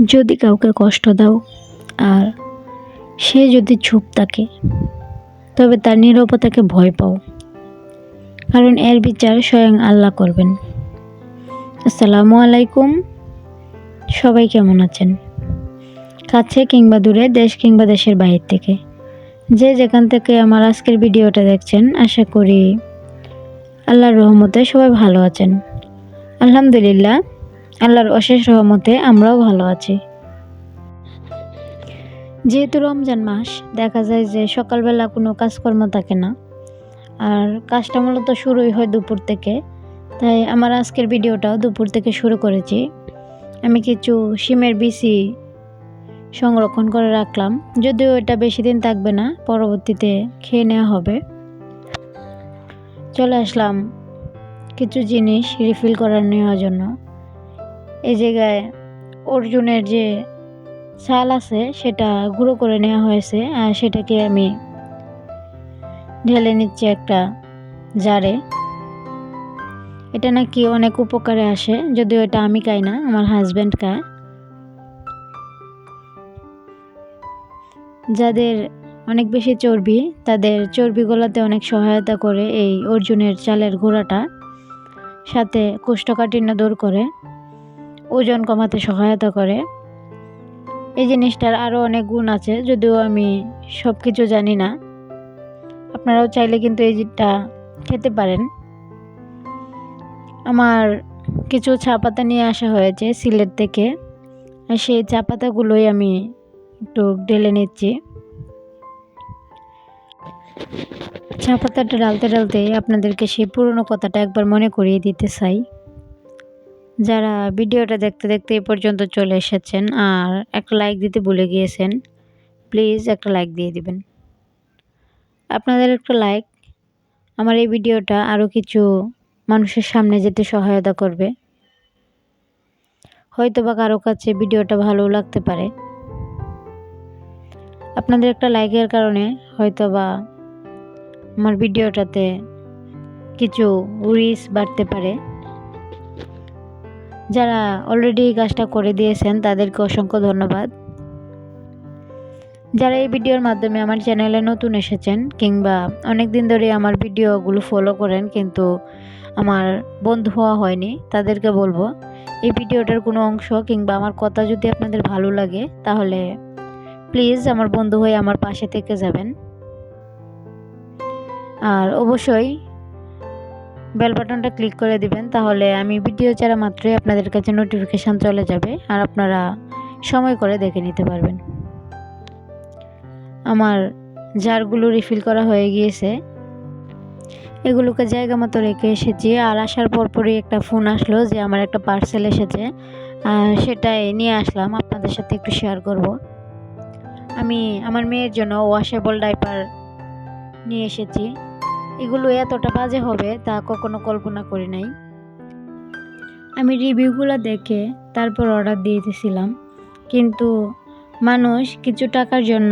যদি কাউকে কষ্ট দাও আর সে যদি চুপ থাকে, তবে তার নীরবতাকে ভয় পাও, কারণ এর বিচার স্বয়ং আল্লাহ করবেন। আসসালামু আলাইকুম। সবাই কেমন আছেন? কাছে কিংবা দূরে, দেশ কিংবা দেশের বাইরে থেকে যে যেখান থেকে আমার আজকের ভিডিওটা দেখছেন, আশা করি আল্লাহর রহমতে সবাই ভালো আছেন। আলহামদুলিল্লাহ, আল্লাহর অশেষ রহমতে আমরাও ভালো আছি। যেহেতু রমজান মাস, দেখা যায় যে সকালবেলা কোনো কাজকর্ম থাকে না, আর কাজটা মূলত শুরুই হয় দুপুর থেকে। তাই আমার আজকের ভিডিওটাও দুপুর থেকে শুরু করেছি। আমি কিছু শিমের বিচি সংরক্ষণ করে রাখলাম, যদিও এটা বেশি দিন থাকবে না, পরবর্তীতে খেয়ে নেওয়া হবে। চলে আসলাম কিছু জিনিস রিফিল করার নেওয়ার জন্য। এই জায়গায় অর্জুনের যে চাল আছে সেটা গুঁড়ো করে নেওয়া হয়েছে, আর সেটাকে আমি ঢেলে নিচ্ছি একটা জারে। এটা নাকি অনেক উপকারে আসে, যদিও এটা আমি খাই না, আমার হাজব্যান্ড খায়। যাদের অনেক বেশি চর্বি, তাদের চর্বি গলাতে অনেক সহায়তা করে এই অর্জুনের চালের গুঁড়াটা। সাথে কোষ্ঠকাঠিন্য দূর করে, ওজন কমাতে সহায়তা করে। এই জিনিসটার আরও অনেক গুণ আছে, যদিও আমি সব কিছু জানি না। আপনারাও চাইলে কিন্তু এইটা খেতে পারেন। আমার কিছু চা পাতা নিয়ে আসা হয়েছে সিলেট থেকে, আর সেই চা পাতাগুলোই আমি একটু ঢেলে নিচ্ছি। চা পাতাটা ডালতে ডালতে আপনাদেরকে সেই পুরনো কথাটা একবার মনে করিয়ে দিতে চাই। যারা ভিডিওটা দেখতে দেখতে এই পর্যন্ত চলে এসেছেন আর একটা লাইক দিতে ভুলে গিয়েছেন, প্লিজ একটা লাইক দিয়ে দিবেন। আপনাদের একটা লাইক আমার এই ভিডিওটা আরও কিছু মানুষের সামনে যেতে সহায়তা করবে। হয়তোবা কারো কাছে ভিডিওটা ভালো লাগতে পারে। আপনাদের একটা লাইকের কারণে হয়তোবা আমার ভিডিওটাতে কিছু রিচ বাড়তে পারে। যারা অলরেডি কাজটা করে দিয়েছেন তাদেরকে অসংখ্য ধন্যবাদ। যারা এই ভিডিওর মাধ্যমে আমার চ্যানেলে নতুন এসেছেন কিংবা অনেক দিন ধরে আমার ভিডিওগুলো ফলো করেন কিন্তু আমার বন্ধু হওয়া হয়নি, তাদেরকে বলবো এই ভিডিওটার কোনো অংশ কিংবা আমার কথা যদি আপনাদের ভালো লাগে, তাহলে প্লিজ আমার বন্ধু হয়ে আমার পাশে থেকে যাবেন। আর অবশ্যই বেল বাটনটা ক্লিক করে দিবেন, তাহলে আমি ভিডিও ছাড়া মাত্রই আপনাদের কাছে নোটিফিকেশান চলে যাবে, আর আপনারা সময় করে দেখে নিতে পারবেন। আমার জারগুলো রিফিল করা হয়ে গিয়েছে, এগুলোকে জায়গা মতো রেখে এসেছি। আর আসার পরপরই একটা ফোন আসলো যে আমার একটা পার্সেল এসেছে, সেটাই নিয়ে আসলাম, আপনাদের সাথে একটু শেয়ার করব। আমি আমার মেয়ের জন্য ওয়াশেবল ডাইপার নিয়ে এসেছি। এগুলো এতটা বাজে হবে তা কখনো কল্পনা করি নাই। আমি রিভিউগুলো দেখে তারপর অর্ডার দিয়ে দিয়েছিলাম, কিন্তু মানুষ কিছু টাকার জন্য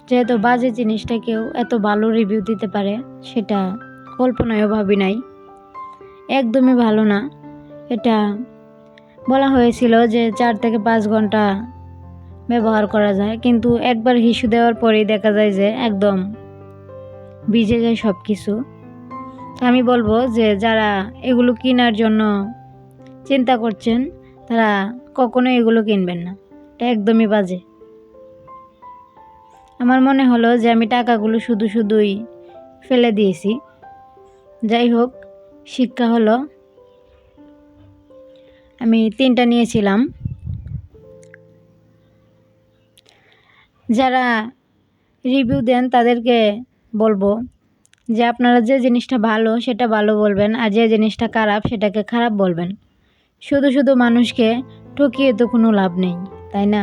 যেহেতু বাজে জিনিসটাকেও এত ভালো রিভিউ দিতে পারে, সেটা কল্পনায়ও ভাবি নাই। একদমই ভালো না। এটা বলা হয়েছিল যে 4 থেকে 5 ঘন্টা ব্যবহার করা যায়, কিন্তু একবার হিসু দেওয়ার পরেই দেখা যায় যে একদম ভিজে যায় সব কিছু। আমি বলবো যে যারা এগুলো কেনার জন্য চিন্তা করছেন, তারা কখনো এগুলো কিনবেন না, এটা একদমই বাজে। আমার মনে হলো যে আমি টাকাগুলো শুধুই ফেলে দিয়েছি। যাই হোক, শিক্ষা হলো। আমি 3টা নিয়েছিলাম। যারা রিভিউ দেন তাদেরকে বলবো যে আপনারা যে জিনিসটা ভালো সেটা ভালো বলবেন, আর যে জিনিসটা খারাপ সেটাকে খারাপ বলবেন। শুধু মানুষকে ঠকিয়ে তো কোনো লাভ নেই, তাই না?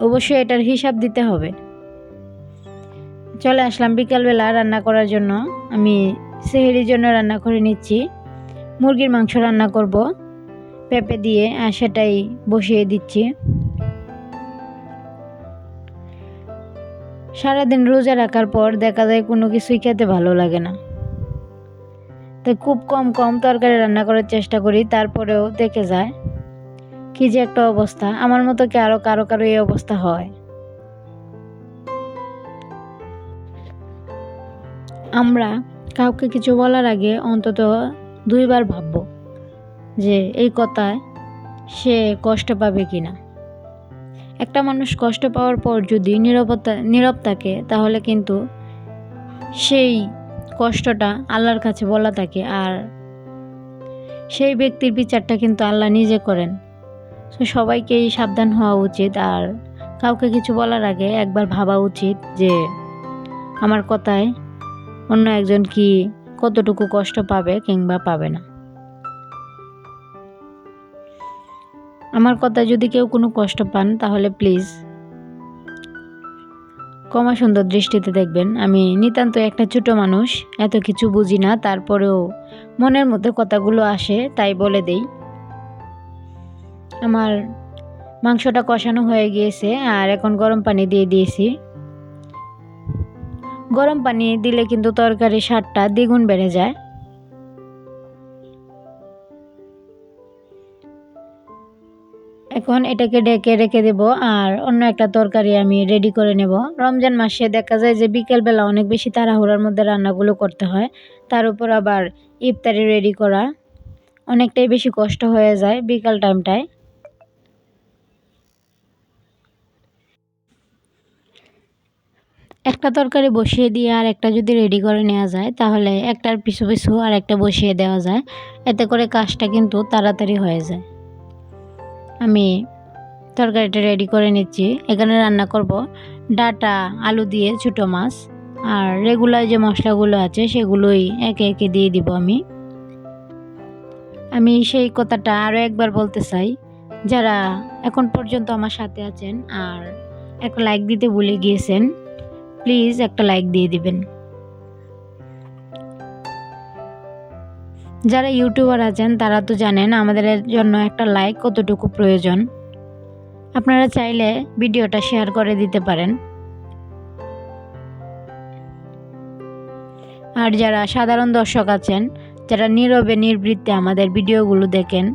অবশ্যই এটার হিসাব দিতে হবে। চলে আসলাম বিকালবেলা রান্না করার জন্য। আমি সেহরির জন্য রান্না করে নিচ্ছি। মুরগির মাংস রান্না করব পেঁপে দিয়ে, আর সেটাই বসিয়ে দিচ্ছি। সারাদিন রোজা রাখার পর দেখা যায় কোনো কিছুই খেতে ভালো লাগে না, তাই খুব কম তরকারি রান্না করার চেষ্টা করি। তারপরেও দেখে যায় কি যে একটা অবস্থা, আমার মতো কি আরো কারো কারো এই অবস্থা হয়? আমরা কাউকে কিছু বলার আগে অন্তত 2বার ভাববো যে এই কথায় সে কষ্ট পাবে কিনা। একটা মানুষ কষ্ট পাওয়ার পর যদি নীরব থাকে, তাহলে কিন্তু সেই কষ্টটা আল্লাহর কাছে বলা থাকে, আর সেই ব্যক্তির বিচারটা কিন্তু আল্লাহ নিজে করেন। তো সবাইকেই সাবধান হওয়া উচিত, আর কাউকে কিছু বলার আগে একবার ভাবা উচিত যে আমার কথায় অন্য একজন কি কতটুকু কষ্ট পাবে কিংবা পাবে না। আমার কথায় যদি কেউ কোনো কষ্ট পান, তাহলে প্লিজ ক্ষমা সুন্দর দৃষ্টিতে দেখবেন। আমি নিতান্ত একটা ছোট মানুষ, এত কিছু বুঝি না, তারপরেও মনের মধ্যে কথাগুলো আসে তাই বলে দেই। আমার মাংসটা কষানো হয়ে গিয়েছে, আর এখন গরম পানি দিয়ে দিয়েছি। গরম পানি দিলে কিন্তু তরকারির স্বাদটা দ্বিগুণ বেড়ে যায়। এখন এটাকে ঢেকে রেখে দেব, আর অন্য একটা তরকারি আমি রেডি করে নেব। রমজান মাসে দেখা যায় যে বিকেলবেলা অনেক বেশি তাড়াহুড়ার মধ্যে রান্নাগুলো করতে হয়, তার উপর আবার ইফতারি রেডি করা অনেকটাই বেশি কষ্ট হয়ে যায় বিকাল টাইমটায়। একটা তরকারি বসিয়ে দিয়ে আর একটা যদি রেডি করে নেওয়া যায়, তাহলে একটার পিছু পিছু আর একটা বসিয়ে দেওয়া যায়, এতে করে কাজটা কিন্তু তাড়াতাড়ি হয়ে যায়। আমি তরকারিটা রেডি করে নিচ্ছি। এখানে রান্না করব ডাঁটা আলু দিয়ে ছোটো মাছ, আর রেগুলার যে মশলাগুলো আছে সেগুলোই একে একে দিয়ে দিব। আমি সেই কথাটা আরও একবার বলতে চাই, যারা এখন পর্যন্ত আমার সাথে আছেন আর একটা লাইক দিতে ভুলে গিয়েছেন, প্লিজ একটা লাইক দিয়ে দিবেন। যারা ইউটিউবার আছেন তারা তো জানেন আমাদের জন্য একটা লাইক কতটুকু প্রয়োজন। আপনারা চাইলে ভিডিওটা শেয়ার করে দিতে পারেন। আর যারা সাধারণ দর্শক আছেন, যারা নীরবে নির্বৃত্তে আমাদের ভিডিওগুলো দেখেন,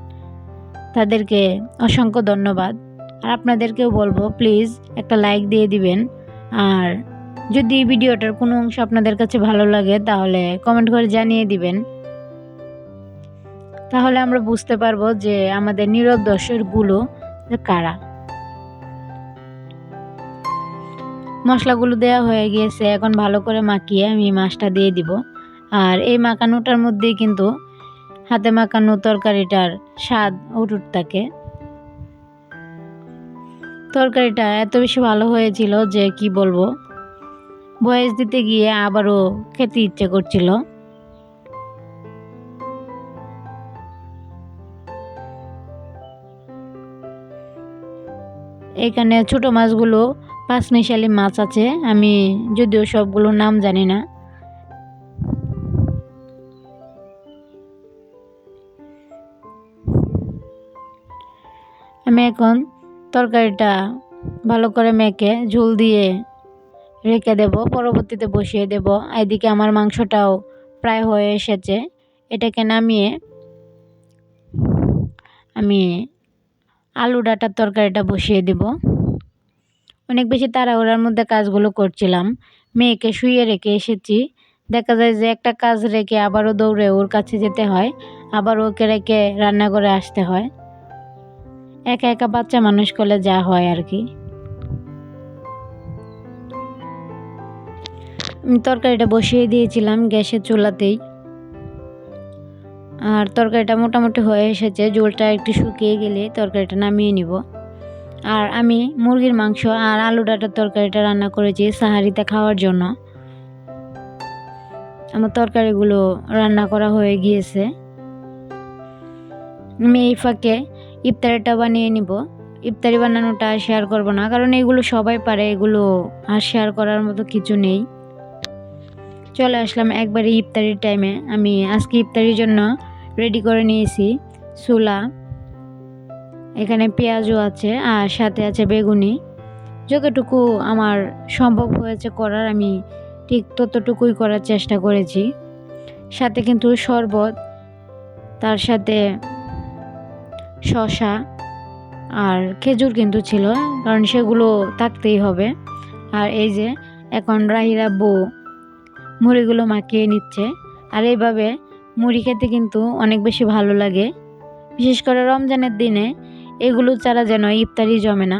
তাদেরকে অসংখ্য ধন্যবাদ। আর আপনাদেরকেও বলবো প্লিজ একটা লাইক দিয়ে দিবেন। আর যদি ভিডিওটার কোনো অংশ আপনাদের কাছে ভালো লাগে, তাহলে কমেন্ট করে জানিয়ে দিবেন। তাহলে আমরা বুঝতে পারবো যে আমাদের নীরব দর্শকগুলো কারা। মশলাগুলো দেওয়া হয়ে গিয়েছে, এখন ভালো করে মাখিয়ে আমি মাছটা দিয়ে দিব। আর এই মাখানোটার মধ্যেই কিন্তু হাতে মাখানো তরকারিটার স্বাদ অটুট থাকে। তরকারিটা এত বেশি ভালো হয়েছিল যে কি বলবো, ভয়েস দিতে গিয়ে আবারও খেতে ইচ্ছে করছিল। এখানে ছোট মাছগুলো পাঁচমিশালি মাছ আছে, আমি যদিও সবগুলো নাম জানি না। আমি এখন তরকারিটা ভালো করে মেখে ঝোল দিয়ে রেখে দেব, পরবর্তীতে বসিয়ে দেব। এদিকে আমার মাংসটাও প্রায় হয়ে এসেছে, এটাকে নামিয়ে আমি আলু ডাঁটার তরকারিটা বসিয়ে দেব। অনেক বেশি তাড়াহুড়ার মধ্যে কাজগুলো করছিলাম, মেয়েকে শুইয়ে রেখে এসেছি। দেখা যায় যে একটা কাজ রেখে আবারও দৌড়ে ওর কাছে যেতে হয়, আবার ওকে রেখে রান্নাঘরে আসতে হয়। একা একা বাচ্চা মানুষ করলে যা হয় আর কি। আমি তরকারিটা বসিয়ে দিয়েছিলাম গ্যাসের চুলাতেই, আর তরকারিটা মোটামুটি হয়ে এসেছে। ঝোলটা একটু শুকিয়ে গেলে তরকারিটা নামিয়ে নিব। আর আমি মুরগির মাংস আর আলু ডাঁটার তরকারিটা রান্না করেছি সাহারিতে খাওয়ার জন্য। আমার তরকারিগুলো রান্না করা হয়ে গিয়েছে। আমি এই ফাঁকে ইফতারিটা বানিয়ে নিব। ইফতারি বানানোটা আর শেয়ার করব না, কারণ এগুলো সবাই পারে, এগুলো আর শেয়ার করার মতো কিছু নেই। চলে আসলাম একবারে ইফতারির টাইমে। আমি আজকে ইফতারির জন্য রেডি করে নিয়েছি ছোলা, এখানে পেঁয়াজও আছে আর সাথে আছে বেগুনি। যতটুকু আমার সম্ভব হয়েছে করার, আমি ঠিক ততটুকুই করার চেষ্টা করেছি। সাথে কিন্তু শরবত, তার সাথে শসা, আর খেজুর কিন্তু ছিল, কারণ সেগুলো থাকতেই হবে। আর এই যে এখন রাহিরা বউ মুড়িগুলো মাখিয়ে নিচ্ছে। আর এইভাবে মুড়ি খেতে কিন্তু অনেক বেশি ভালো লাগে, বিশেষ করে রমজানের দিনে এগুলো ছাড়া যেন ইফতারি জমে না।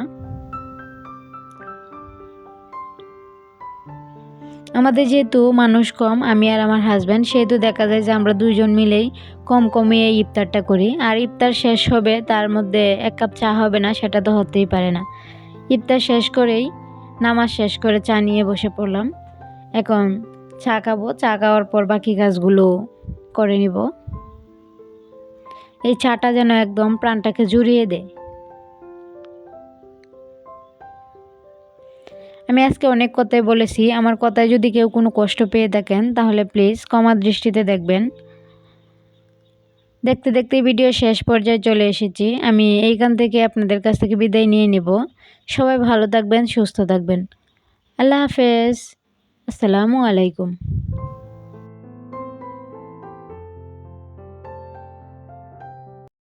আমাদের যেহেতু মানুষ কম, আমি আর আমার হাজব্যান্ড, সেহেতু দেখা যায় যে আমরা দুইজন মিলেই কম কমিয়ে ইফতারটা করি। আর ইফতার শেষ হবে তার মধ্যে এক কাপ চা হবে না, সেটা তো হতেই পারে না। ইফতার শেষ করেই নামাজ শেষ করে চা নিয়ে বসে পড়লাম। এখন চা খাবো, চা খাওয়ার পর বাকি কাজগুলো করে নিব। এই চাটা যেন একদম প্রাণটাকে জুড়িয়ে দেয়। আমি আজকে অনেক কথাই বলেছি, আমার কথায় যদি কেউ কোনো কষ্ট পেয়ে থাকেন তাহলে প্লিজ ক্ষমার দৃষ্টিতে দেখবেন। দেখতে দেখতে ভিডিও শেষ পর্যায়ে চলে এসেছি। আমি এইখান থেকে আপনাদের কাছ থেকে বিদায় নিয়ে নিব। সবাই ভালো থাকবেন, সুস্থ থাকবেন। আল্লাহ হাফেজ। আসসালামু আলাইকুম।